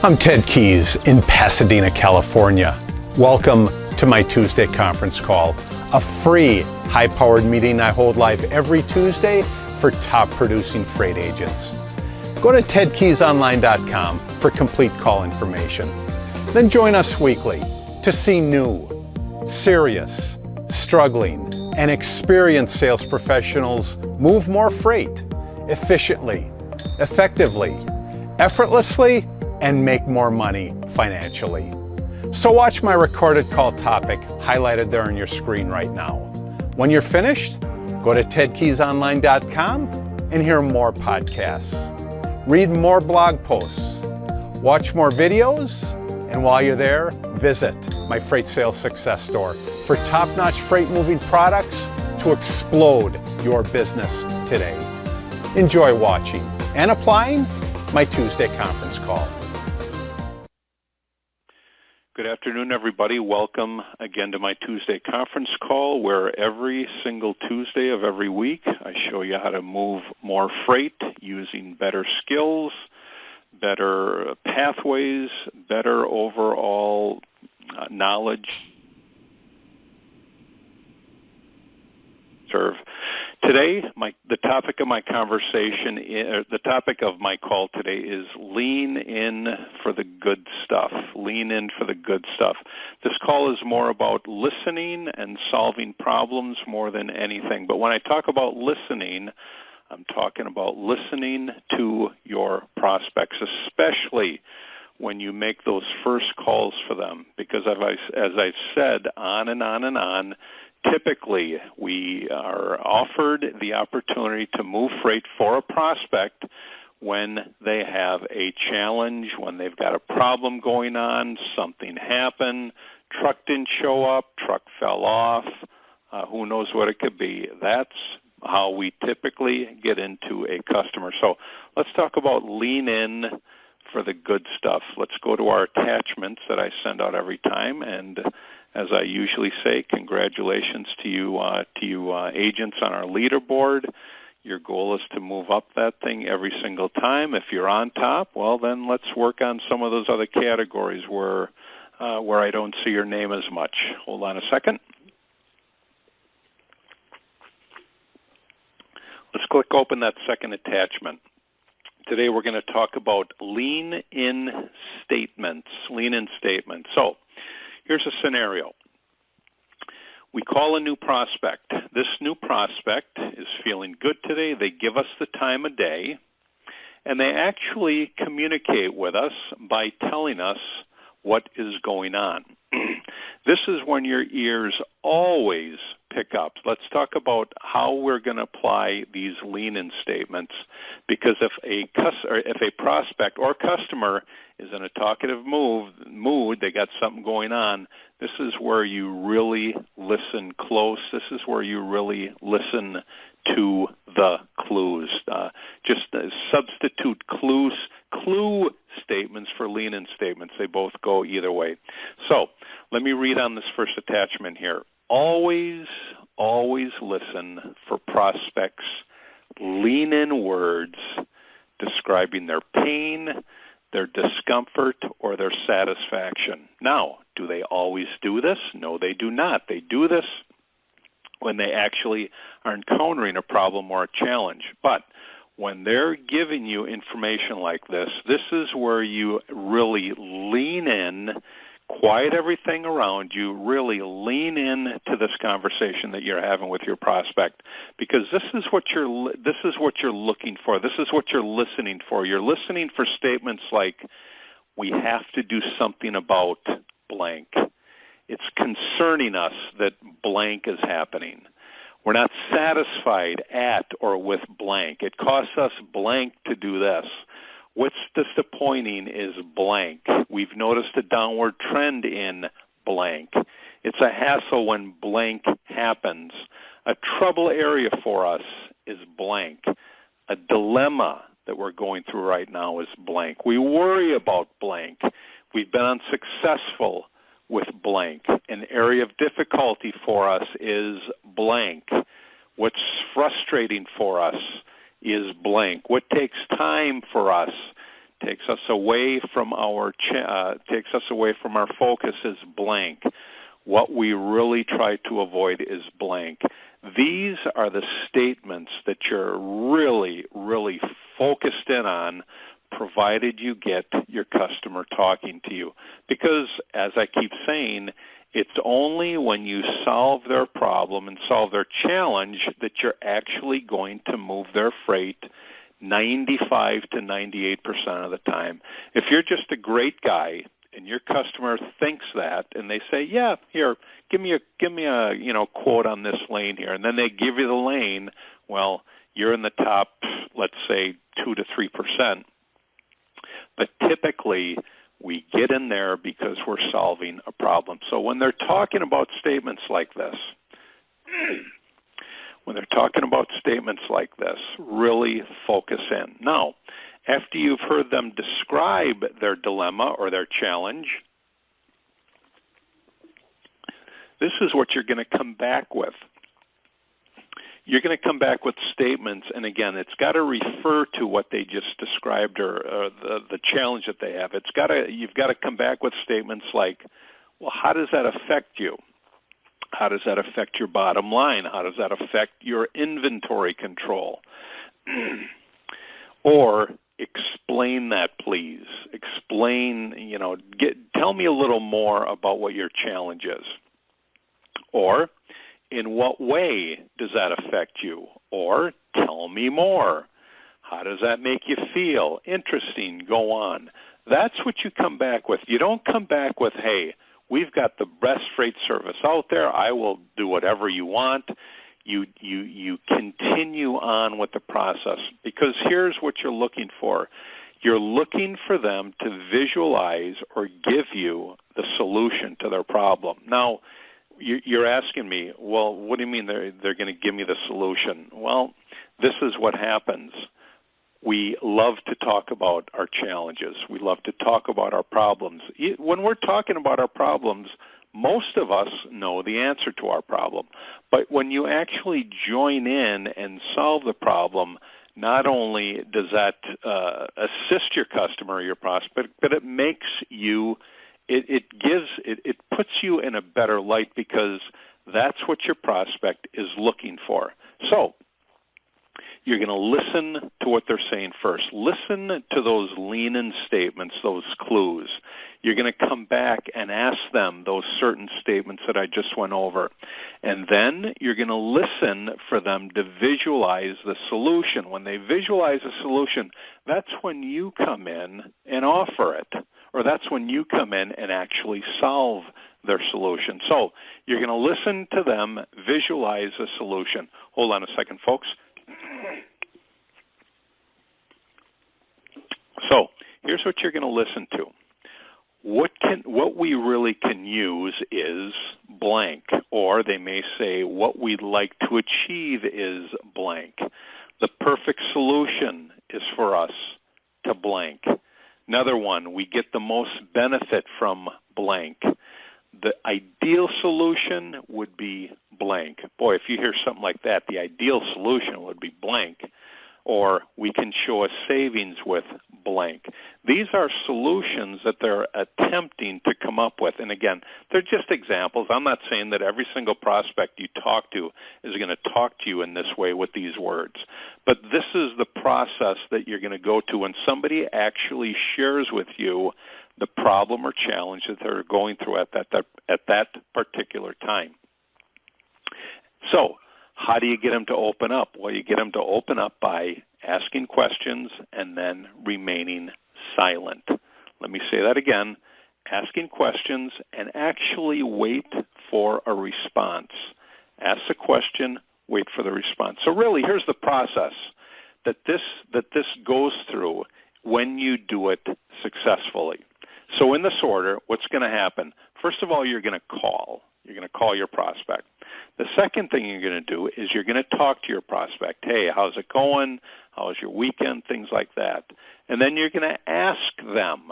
I'm Ted Keys in Pasadena, California. Welcome to my Tuesday conference call, a free high-powered meeting I hold live every Tuesday for top producing freight agents. Go to tedkeysonline.com for complete call information. Then join us weekly to see new, serious, struggling, and experienced sales professionals move more freight efficiently, effectively, effortlessly, and make more money financially. So watch my recorded call topic highlighted there on your screen right now. When you're finished, go to tedkeysonline.com and hear more podcasts. Read more blog posts, watch more videos, and while you're there, visit my Freight Sales Success Store for top-notch freight moving products to explode your business today. Enjoy watching and applying my Tuesday conference call. Good afternoon, everybody. Welcome again to my Tuesday conference call, where every single Tuesday of every week I show you how to move more freight using better skills, better pathways, better overall knowledge. Today, the topic of my conversation, the topic of my call today is lean in for the good stuff. Lean in for the good stuff. This call is more about listening and solving problems more than anything. But when I talk about listening, I'm talking about listening to your prospects, especially when you make those first calls for them. Because as I've said on and on and on, typically, we are offered the opportunity to move freight for a prospect when they have a challenge, when they've got a problem going on, something happened, truck didn't show up, truck fell off, who knows what it could be. That's how we typically get into a customer. So let's talk about lean in for the good stuff. Let's go to our attachments that I send out every time, and as I usually say, congratulations to you agents on our leaderboard. Your goal is to move up that thing every single time. If you're on top, well, then let's work on some of those other categories where I don't see your name as much. Hold on a second. Let's click open that second attachment. Today we're going to talk about lean-in statements. Lean-in statements. So here's a scenario. We call a new prospect. This new prospect is feeling good today. They give us the time of day, and they actually communicate with us by telling us what is going on. This is when your ears always pick up. Let's talk about how we're going to apply these lean-in statements, because if a prospect or customer is in a talkative mood, they got something going on, this is where you really listen close. This is where you really listen to the clues. Just substitute clue statements for lean-in statements. They both go either way. So let me read on this first attachment here. Always listen for prospects' lean-in words describing their pain, their discomfort, or their satisfaction. Now, do they always do this? No, they do not. They do this when they actually are encountering a problem or a challenge. But when they're giving you information like this, this is where you really lean in, quiet everything around you, really lean in to this conversation that you're having with your prospect, because this is what you're looking for. This is what you're listening for. You're listening for statements like, "We have to do something about blank. It's concerning us that blank is happening. We're not satisfied at or with blank. It costs us blank to do this. What's disappointing is blank. We've noticed a downward trend in blank. It's a hassle when blank happens. A trouble area for us is blank. A dilemma that we're going through right now is blank. We worry about blank. We've been unsuccessful with blank. An area of difficulty for us is blank. What's frustrating for us is blank. What takes time for us takes us away from our focus is blank. What we really try to avoid is blank. These are the statements that you're really, really focused in on, provided you get your customer talking to you. Because, as I keep saying, it's only when you solve their problem and solve their challenge that you're actually going to move their freight 95 to 98% of the time. If you're just a great guy and your customer thinks that, and they say, "Yeah, here, give me a quote on this lane here," and then they give you the lane, well, you're in the top, let's say, 2 to 3%. But typically, we get in there because we're solving a problem. So when they're talking about statements like this, really focus in. Now, after you've heard them describe their dilemma or their challenge, this is what you're going to come back with. You're going to come back with statements, and again, it's got to refer to what they just described or the challenge that they have. You've got to come back with statements like, well, how does that affect you? How does that affect your bottom line? How does that affect your inventory control? Or explain that, please. Explain, tell me a little more about what your challenge is. Or, in what way does that affect you? Or, tell me more. How does that make you feel? Interesting, go on. That's what you come back with. You don't come back with, hey, we've got the best freight service out there. I will do whatever you want. You continue on with the process, because here's what you're looking for. You're looking for them to visualize or give you the solution to their problem. Now, you're asking me, well, what do you mean they're going to give me the solution? Well, this is what happens. We love to talk about our challenges. We love to talk about our problems. When we're talking about our problems, most of us know the answer to our problem. But when you actually join in and solve the problem, not only does that assist your customer or your prospect, but it makes you, it puts you in a better light, because that's what your prospect is looking for. So you're going to listen to what they're saying first. Listen to those lean-in statements, those clues. You're going to come back and ask them those certain statements that I just went over. And then you're going to listen for them to visualize the solution. When they visualize a solution, that's when you come in and offer it. Or that's when you come in and actually solve their solution. So you're going to listen to them visualize a solution. Hold on a second, folks. So here's what you're going to listen to. What we really can use is blank, or they may say what we'd like to achieve is blank. The perfect solution is for us to blank. Another one, we get the most benefit from blank. The ideal solution would be blank. Boy, if you hear something like that, the ideal solution would be blank. Or we can show a savings with blank. These are solutions that they're attempting to come up with. And again, they're just examples. I'm not saying that every single prospect you talk to is going to talk to you in this way with these words. But this is the process that you're going to go to when somebody actually shares with you the problem or challenge that they're going through at that particular time. So, how do you get them to open up? Well, you get them to open up by asking questions and then remaining silent. Let me say that again. Asking questions and actually wait for a response. Ask the question, wait for the response. So really, here's the process that this goes through when you do it successfully. So in this order, what's going to happen? First of all, you're going to call. You're going to call your prospect. The second thing you're going to do is you're going to talk to your prospect. Hey, how's it going? How was your weekend? Things like that. And then you're going to ask them,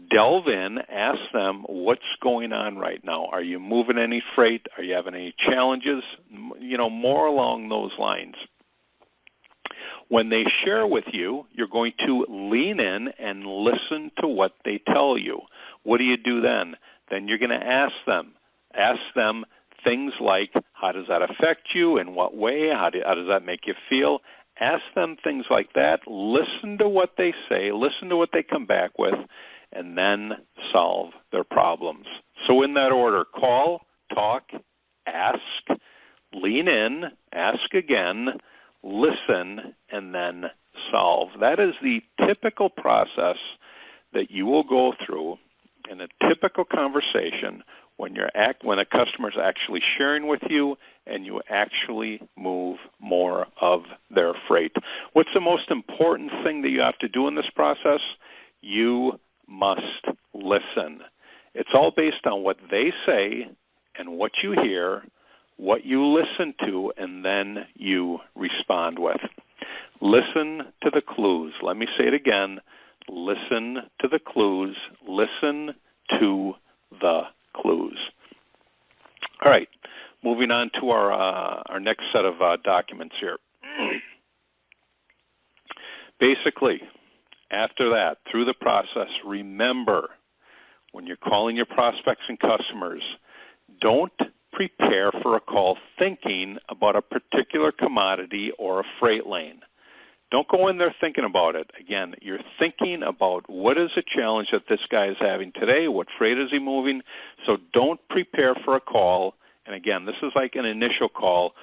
delve in, ask them what's going on right now. Are you moving any freight? Are you having any challenges? More along those lines. When they share with you, you're going to lean in and listen to what they tell you. What do you do then? Then you're going to ask them things like, how does that affect you? In what way? How does that make you feel? Ask them things like that. Listen to what they say. Listen to what they come back with, and then solve their problems. So in that order, call, talk, ask, lean in, ask again, listen, and then solve. That is the typical process that you will go through in a typical conversation when a customer is actually sharing with you and you actually move more of their freight. What's the most important thing that you have to do in this process? You must listen. It's all based on what they say and what you hear, what you listen to, and then you respond with. Listen to the clues. Let me say it again. Listen to the clues. Listen to the clues. All right, moving on to our next set of documents here. Basically, after that, through the process, remember, when you're calling your prospects and customers, don't prepare for a call thinking about a particular commodity or a freight lane. Don't go in there thinking about it. Again, you're thinking about what is the challenge that this guy is having today, what freight is he moving. So don't prepare for a call. And again, this is like an initial call,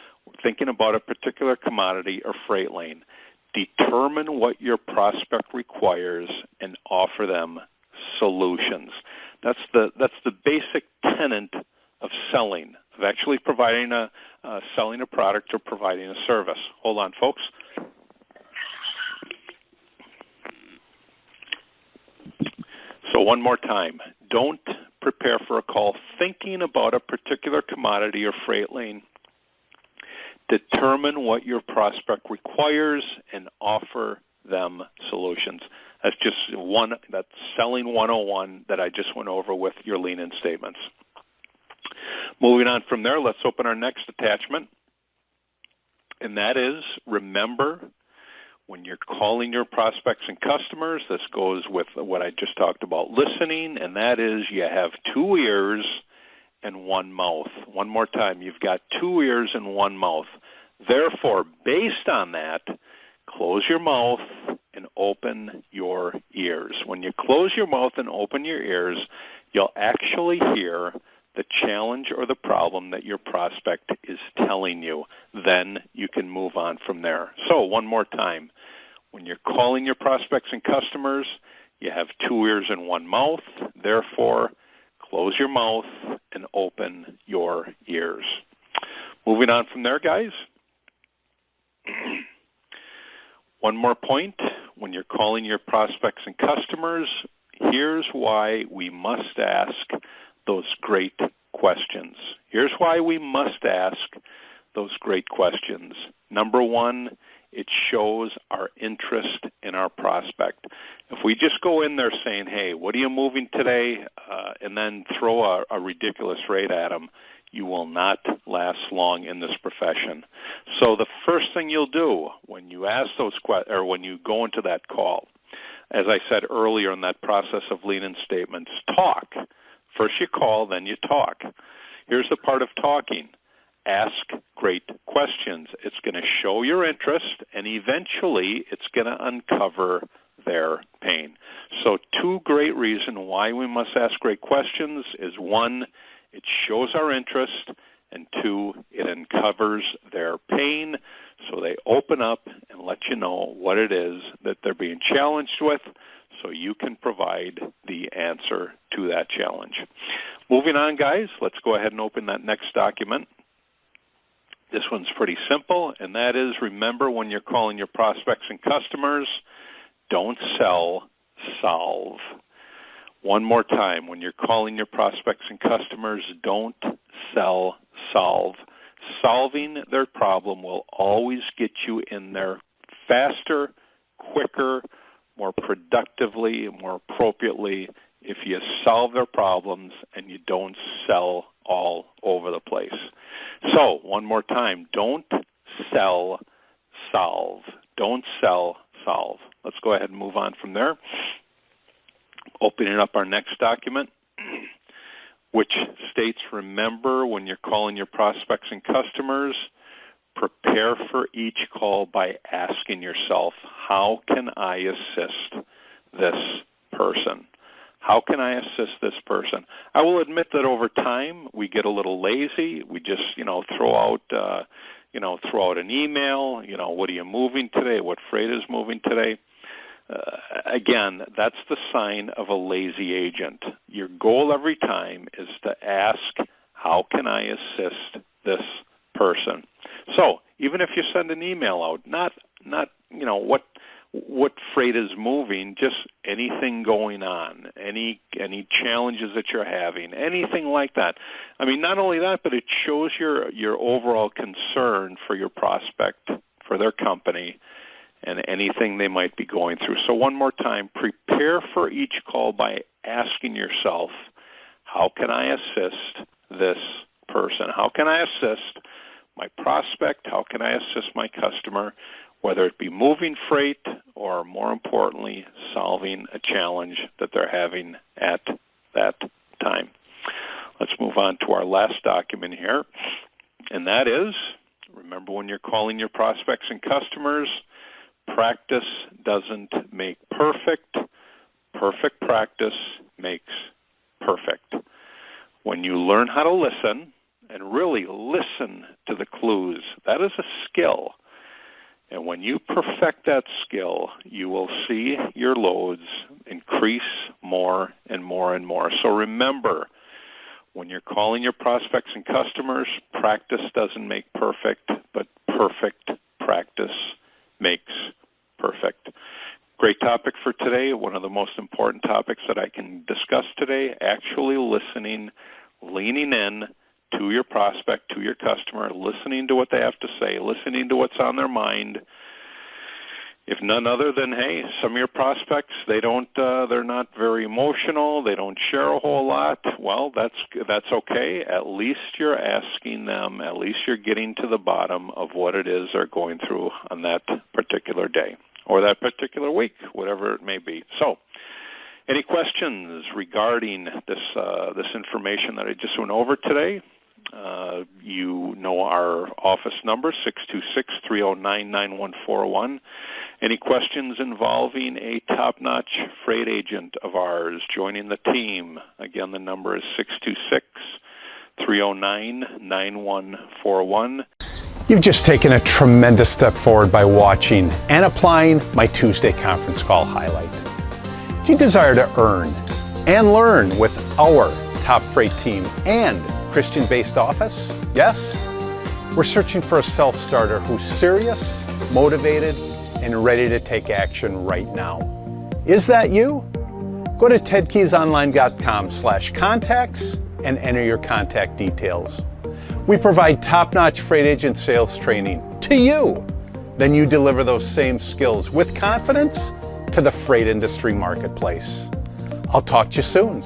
thinking about a particular commodity or freight lane. Determine what your prospect requires and offer them solutions. That's the basic tenet of selling, of actually providing selling a product or providing a service. Hold on, folks. So one more time, don't prepare for a call thinking about a particular commodity or freight lane. Determine what your prospect requires and offer them solutions. That's that's selling 101 that I just went over with your lean-in statements. Moving on from there, let's open our next attachment, and that is, remember, when you're calling your prospects and customers, this goes with what I just talked about, listening, and that is you have 2 ears and 1 mouth. One more time, you've got 2 ears and 1 mouth. Therefore, based on that, close your mouth and open your ears. When you close your mouth and open your ears, you'll actually hear the challenge or the problem that your prospect is telling you. Then you can move on from there. So one more time, when you're calling your prospects and customers, you have 2 ears and 1 mouth. Therefore, close your mouth and open your ears. Moving on from there, guys. One more point, when you're calling your prospects and customers, here's why we must ask those great questions. Here's why we must ask those great questions. Number one, it shows our interest in our prospect. If we just go in there saying, hey, what are you moving today, and then throw a ridiculous rate at them, you will not last long in this profession. So the first thing you'll do when you ask those or when you go into that call, as I said earlier in that process of lean-in statements, talk. First you call, then you talk. Here's the part of talking. Ask great questions. It's going to show your interest, and eventually it's going to uncover their pain. So 2 great reasons why we must ask great questions is 1, it shows our interest, and 2, it uncovers their pain, so they open up and let you know what it is that they're being challenged with, so you can provide the answer to that challenge. Moving on, guys, let's go ahead and open that next document. This one's pretty simple, and that is, remember, when you're calling your prospects and customers, don't sell, solve. One more time, when you're calling your prospects and customers, don't sell, solve. Solving their problem will always get you in there faster, quicker, more productively, more appropriately if you solve their problems and you don't sell all over the place. So, one more time, don't sell, solve. Don't sell, solve. Let's go ahead and move on from there. Opening up our next document, which states, remember, when you're calling your prospects and customers, prepare for each call by asking yourself, how can I assist this person? How can I assist this person? I will admit that over time we get a little lazy. We just, throw out an email. What are you moving today? What freight is moving today? Again, that's the sign of a lazy agent. Your goal every time is to ask, how can I assist this person? So even if you send an email out, not what freight is moving, just anything going on, any challenges that you're having, anything like that. I mean, not only that, but it shows your overall concern for your prospect, for their company, and anything they might be going through. So one more time, prepare for each call by asking yourself, how can I assist this person? How can I assist my prospect? How can I assist my customer? Whether it be moving freight or, more importantly, solving a challenge that they're having at that time. Let's move on to our last document here, and that is, remember, when you're calling your prospects and customers, practice doesn't make perfect. Perfect practice makes perfect. When you learn how to listen, and really listen to the clues, that is a skill. And when you perfect that skill, you will see your loads increase more and more and more. So remember, when you're calling your prospects and customers, practice doesn't make perfect, but perfect practice makes perfect. Great topic for today. One of the most important topics that I can discuss today, actually listening, leaning in to your prospect, to your customer, listening to what they have to say, listening to what's on their mind. If none other than, hey, some of your prospects, they're not very emotional, they don't share a whole lot. Well, that's okay. At least you're asking them, at least you're getting to the bottom of what it is they're going through on that particular day or that particular week, whatever it may be. So, any questions regarding this information that I just went over today? You know our office number, 626-309-9141. Any questions involving a top-notch freight agent of ours joining the team? Again, the number is 626-309-9141. You've just taken a tremendous step forward by watching and applying my Tuesday conference call highlight. Do you desire to earn and learn with our top freight team and Christian-based office? Yes? We're searching for a self-starter who's serious, motivated, and ready to take action right now. Is that you? Go to tedkeysonline.com/contacts and enter your contact details. We provide top-notch freight agent sales training to you. Then you deliver those same skills with confidence to the freight industry marketplace. I'll talk to you soon.